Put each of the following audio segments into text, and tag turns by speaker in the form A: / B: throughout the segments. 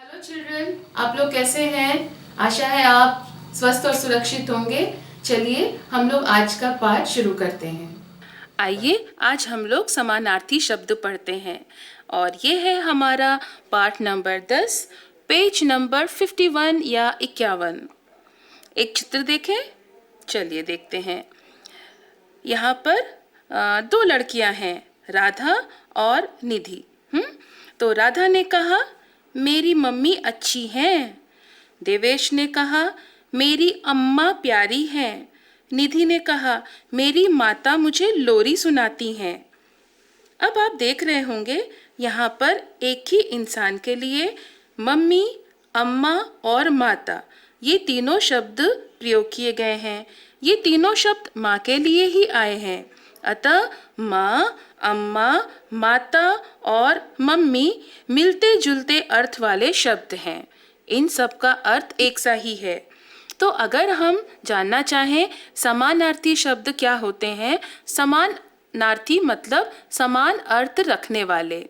A: Hello children, आप लोग कैसे हैं? आशा है आप स्वस्थ और सुरक्षित होंगे। चलिए हम लोग आज का पाठ शुरू करते हैं।
B: आइए आज हम लोग समानार्थी शब्द पढ़ते हैं और ये है हमारा पाठ नंबर 10, पेज नंबर 51 या 51। एक चित्र देखें, चलिए देखते हैं। यहाँ पर दो लड़कियां हैं, राधा और निधि। तो राधा ने कहा मेरी मम्मी अच्छी हैं। देवेश ने कहा मेरी अम्मा प्यारी हैं। निधि ने कहा मेरी माता मुझे लोरी सुनाती हैं। अब आप देख रहे होंगे यहाँ पर एक ही इंसान के लिए मम्मी, अम्मा और माता, ये तीनों शब्द प्रयोग किए गए हैं। ये तीनों शब्द माँ के लिए ही आए हैं। अतः माँ, अम्मा, माता और मम्मी मिलते जुलते अर्थ वाले शब्द हैं। इन सब का अर्थ एक सा ही है। तो अगर हम जानना चाहें समानार्थी शब्द क्या होते हैं, समानार्थी मतलब समान अर्थ रखने वाले,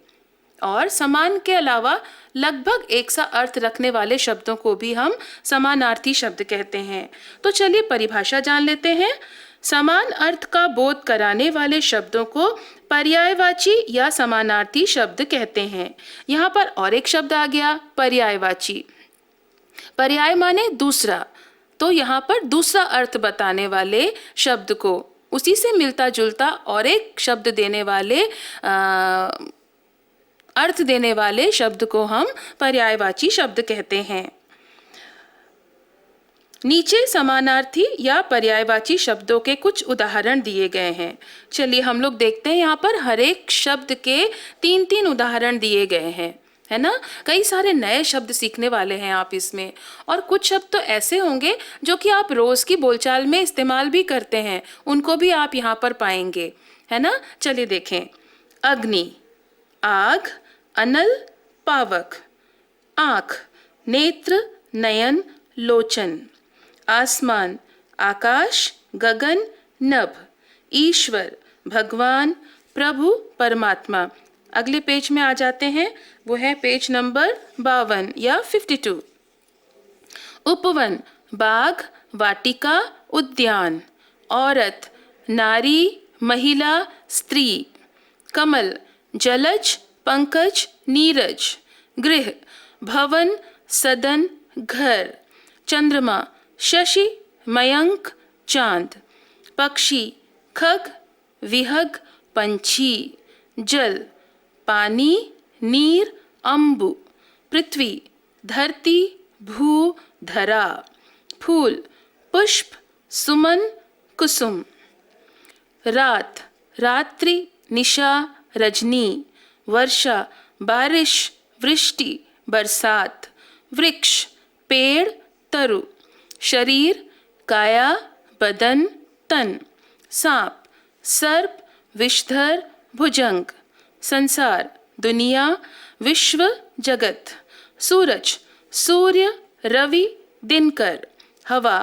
B: और समान के अलावा लगभग एक सा अर्थ रखने वाले शब्दों को भी हम समानार्थी शब्द कहते हैं। तो चलिए परिभाषा जान लेते हैं। समान अर्थ का बोध कराने वाले शब्दों को पर्यायवाची या समानार्थी शब्द कहते हैं। यहाँ पर और एक शब्द आ गया, पर्यायवाची। पर्याय माने दूसरा, तो यहाँ पर दूसरा अर्थ बताने वाले शब्द को, उसी से मिलता जुलता और एक शब्द देने वाले अर्थ देने वाले शब्द को हम पर्यायवाची शब्द कहते हैं। नीचे समानार्थी या पर्यायवाची शब्दों के कुछ उदाहरण दिए गए हैं। चलिए हम लोग देखते हैं। यहाँ पर हर एक शब्द के 3-3 उदाहरण दिए गए हैं, है ना। कई सारे नए शब्द सीखने वाले हैं आप इसमें, और कुछ शब्द तो ऐसे होंगे जो कि आप रोज की बोलचाल में इस्तेमाल भी करते हैं, उनको भी आप यहाँ पर पाएंगे, है ना। चलिए देखें। अग्नि, आग, अनल, पावक। आँख, नेत्र, नयन, लोचन। आसमान, आकाश, गगन, नभ। ईश्वर, भगवान, प्रभु, परमात्मा। अगले पेज में आ जाते हैं, वो है पेज नंबर 52 या 52। उपवन, बाग, वाटिका, उद्यान। औरत, नारी, महिला, स्त्री। कमल, जलज, पंकज, नीरज। गृह, भवन, सदन, घर। चंद्रमा, शशि, मयंक, चांद। पक्षी, खग, विहग, पंछी। जल, पानी, नीर, अम्बु। पृथ्वी, धरती, भू, धरा। फूल, पुष्प, सुमन, कुसुम। रात, रात्रि, निशा, रजनी। वर्षा, बारिश, वृष्टि, बरसात। वृक्ष, पेड़, तरु। शरीर, काया, बदन, तन। सांप, सर्प, विषधर, भुजंग। संसार, दुनिया, विश्व, जगत। सूरज, सूर्य, रवि, दिनकर। हवा,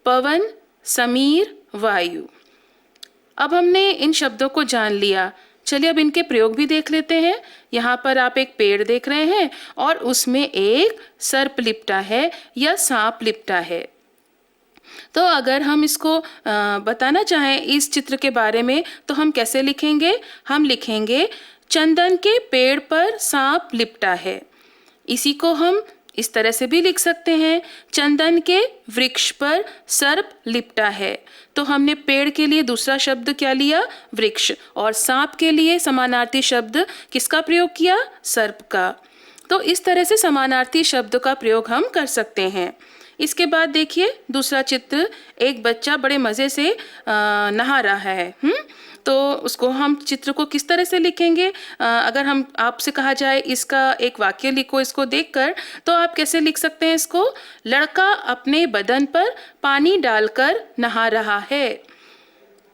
B: पवन, समीर, वायु। अब हमने इन शब्दों को जान लिया। चलिए अब इनके प्रयोग भी देख लेते हैं। यहाँ पर आप एक पेड़ देख रहे हैं और उसमें एक सर्प लिपटा है या सांप लिपटा है। तो अगर हम इसको बताना चाहें इस चित्र के बारे में, तो हम कैसे लिखेंगे? हम लिखेंगे चंदन के पेड़ पर सांप लिपटा है। इसी को हम इस तरह से भी लिख सकते हैं, चंदन के वृक्ष पर सर्प लिपटा है। तो हमने पेड़ के लिए दूसरा शब्द क्या लिया? वृक्ष। और सांप के लिए समानार्थी शब्द किसका प्रयोग किया? सर्प का। तो इस तरह से समानार्थी शब्द का प्रयोग हम कर सकते हैं। इसके बाद देखिए दूसरा चित्र। एक बच्चा बड़े मज़े से नहा रहा है। तो उसको हम चित्र को किस तरह से लिखेंगे? अगर हम आपसे कहा जाए इसका एक वाक्य लिखो इसको देखकर, तो आप कैसे लिख सकते हैं इसको? लड़का अपने बदन पर पानी डालकर नहा रहा है।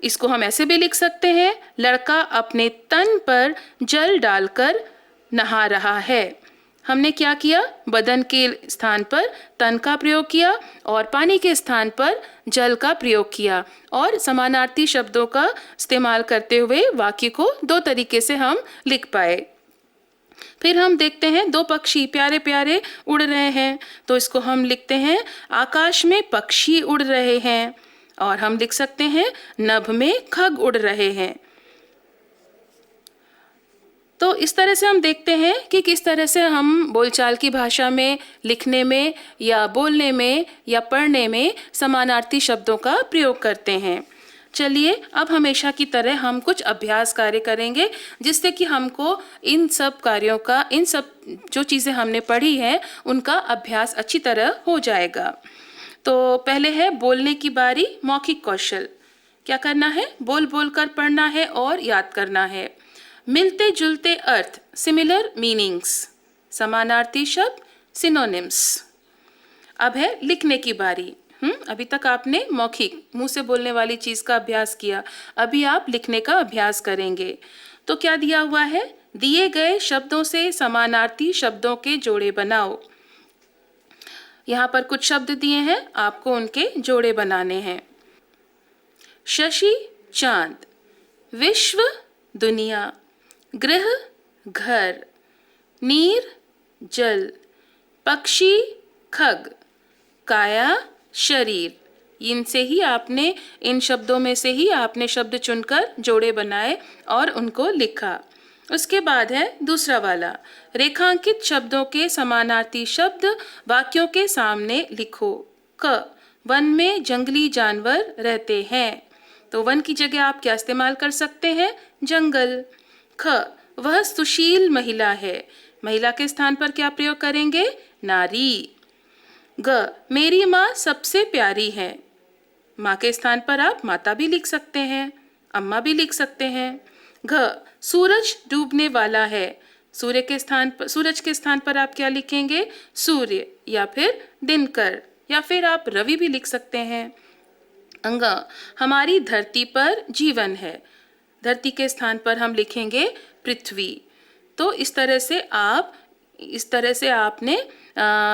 B: इसको हम ऐसे भी लिख सकते हैं, लड़का अपने तन पर जल डालकर नहा रहा है। हमने क्या किया? बदन के स्थान पर तन का प्रयोग किया और पानी के स्थान पर जल का प्रयोग किया, और समानार्थी शब्दों का इस्तेमाल करते हुए वाक्य को दो तरीके से हम लिख पाए। फिर हम देखते हैं दो पक्षी प्यारे प्यारे उड़ रहे हैं, तो इसको हम लिखते हैं आकाश में पक्षी उड़ रहे हैं, और हम लिख सकते हैं नभ में खग उड़ रहे हैं। तो इस तरह से हम देखते हैं कि किस तरह से हम बोलचाल की भाषा में लिखने में या बोलने में या पढ़ने में समानार्थी शब्दों का प्रयोग करते हैं। चलिए अब हमेशा की तरह हम कुछ अभ्यास कार्य करेंगे, जिससे कि हमको इन सब कार्यों का, इन सब जो चीज़ें हमने पढ़ी हैं उनका अभ्यास अच्छी तरह हो जाएगा। तो पहले है बोलने की बारी, मौखिक कौशल। क्या करना है? बोल बोल कर पढ़ना है और याद करना है। मिलते जुलते अर्थ, सिमिलर मीनिंग्स, समानार्थी शब्द, सिनोनिम्स। अब है लिखने की बारी। अभी तक आपने मौखिक मुंह से बोलने वाली चीज का अभ्यास किया, अभी आप लिखने का अभ्यास करेंगे। तो क्या दिया हुआ है? दिए गए शब्दों से समानार्थी शब्दों के जोड़े बनाओ। यहाँ पर कुछ शब्द दिए हैं, आपको उनके जोड़े बनाने हैं। शशि चांद, विश्व दुनिया, गृह घर, नीर जल, पक्षी खग, काया शरीर। इनसे ही आपने, इन शब्दों में से ही आपने शब्द चुनकर जोड़े बनाए और उनको लिखा। उसके बाद है दूसरा वाला, रेखांकित शब्दों के समानार्थी शब्द वाक्यों के सामने लिखो। क, वन में जंगली जानवर रहते हैं, तो वन की जगह आप क्या इस्तेमाल कर सकते हैं? जंगल। ख, वह सुशील महिला है, महिला के स्थान पर क्या प्रयोग करेंगे? नारी। ग, मेरी माँ सबसे प्यारी है, माँ के स्थान पर आप माता भी लिख सकते हैं, अम्मा भी लिख सकते हैं। घ, सूरज डूबने वाला है, सूर्य के स्थान पर आप क्या लिखेंगे? सूर्य, या फिर दिनकर, या फिर आप रवि भी लिख सकते हैं। अंग, हमारी धरती पर जीवन है, धरती के स्थान पर हम लिखेंगे पृथ्वी। तो इस तरह से आपने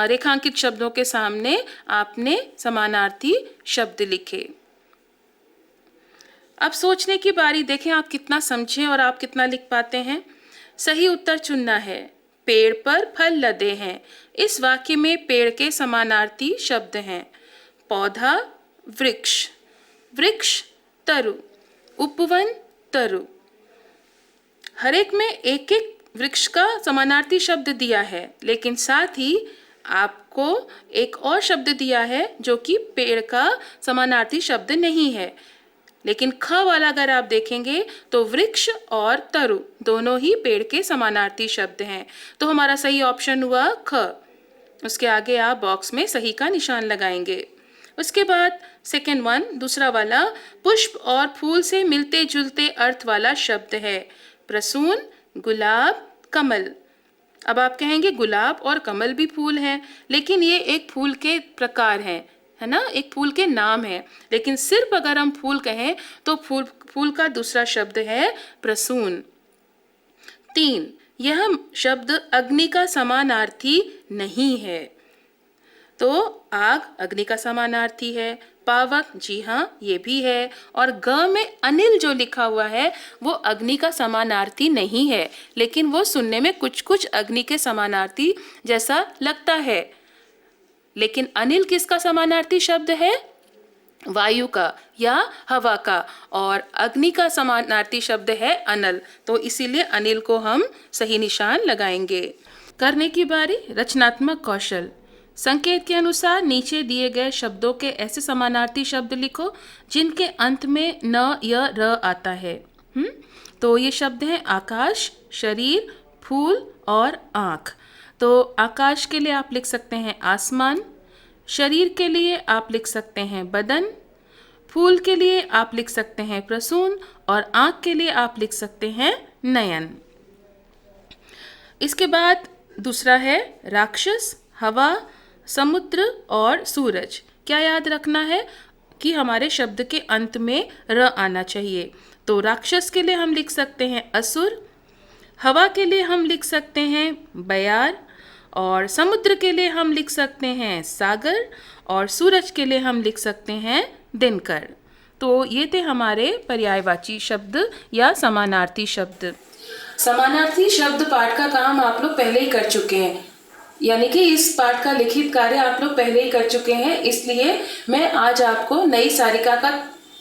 B: रेखांकित शब्दों के सामने आपने समानार्थी शब्द लिखे। अब सोचने की बारी, देखें आप कितना समझें और आप कितना लिख पाते हैं। सही उत्तर चुनना है। पेड़ पर फल लदे हैं, इस वाक्य में पेड़ के समानार्थी शब्द हैं। पौधा वृक्ष, वृक्ष तरु, उपवन तरु। हर एक में एक एक वृक्ष का समानार्थी शब्द दिया है, लेकिन साथ ही आपको एक और शब्द दिया है जो कि पेड़ का समानार्थी शब्द नहीं है। लेकिन ख वाला अगर आप देखेंगे तो वृक्ष और तरु दोनों ही पेड़ के समानार्थी शब्द हैं, तो हमारा सही ऑप्शन हुआ ख। उसके आगे आप बॉक्स में सही का निशान लगाएंगे। उसके बाद सेकेंड वन, दूसरा वाला, पुष्प और फूल से मिलते जुलते अर्थ वाला शब्द है। प्रसून, गुलाब, कमल। अब आप कहेंगे गुलाब और कमल भी फूल हैं, लेकिन ये एक फूल के प्रकार हैं, है ना, एक फूल के नाम है। लेकिन सिर्फ अगर हम फूल कहें तो फूल का दूसरा शब्द है प्रसून। 3, यह शब्द अग्नि का समानार्थी नहीं है, तो आग अग्नि का समानार्थी है। पावक, जी हाँ ये भी है। और ग में अनिल जो लिखा हुआ है वो अग्नि का समानार्थी नहीं है, लेकिन वो सुनने में कुछ कुछ अग्नि के समानार्थी जैसा लगता है। लेकिन अनिल किसका समानार्थी शब्द है? वायु का या हवा का, और अग्नि का समानार्थी शब्द है अनल, तो इसीलिए अनिल को हम सही निशान लगाएंगे। करने की बारी, रचनात्मक कौशल। संकेत के अनुसार नीचे दिए गए शब्दों के ऐसे समानार्थी शब्द लिखो जिनके अंत में न या र आता है। तो ये शब्द हैं आकाश, शरीर, फूल और आँख। तो आकाश के लिए आप लिख सकते हैं आसमान, शरीर के लिए आप लिख सकते हैं बदन, फूल के लिए आप लिख सकते हैं प्रसून, और आँख के लिए आप लिख सकते हैं नयन। इसके बाद दूसरा है राक्षस, हवा, समुद्र और सूरज। क्या याद रखना है कि हमारे शब्द के अंत में र आना चाहिए। तो राक्षस के लिए हम लिख सकते हैं असुर, हवा के लिए हम लिख सकते हैं बयार, और समुद्र के लिए हम लिख सकते हैं सागर, और सूरज के लिए हम लिख सकते हैं दिनकर। तो ये थे हमारे पर्यायवाची शब्द या समानार्थी शब्द। समानार्थी शब्द पाठ का काम आप लोग पहले ही कर चुके हैं, यानी कि इस पाठ का लिखित कार्य आप लोग पहले ही कर चुके हैं, इसलिए मैं आज आपको नई सारिका का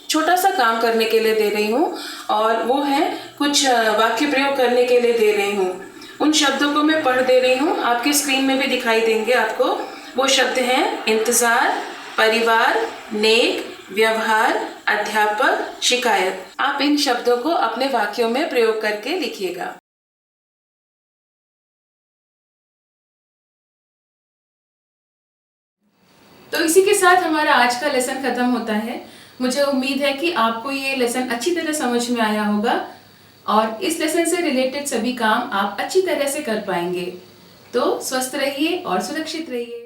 B: छोटा सा काम करने के लिए दे रही हूँ और वो है कुछ वाक्य प्रयोग करने के लिए दे रही हूँ। उन शब्दों को मैं पढ़ दे रही हूँ, आपके स्क्रीन में भी दिखाई देंगे आपको। वो शब्द हैं इंतजार, परिवार, नेक, व्यवहार, अध्यापक, शिकायत। आप इन शब्दों को अपने वाक्यों में प्रयोग करके लिखिएगा।
A: तो इसी के साथ हमारा आज का लेसन खत्म होता है। मुझे उम्मीद है कि आपको ये लेसन अच्छी तरह समझ में आया होगा और इस लेसन से रिलेटेड सभी काम आप अच्छी तरह से कर पाएंगे। तो स्वस्थ रहिए और सुरक्षित रहिए।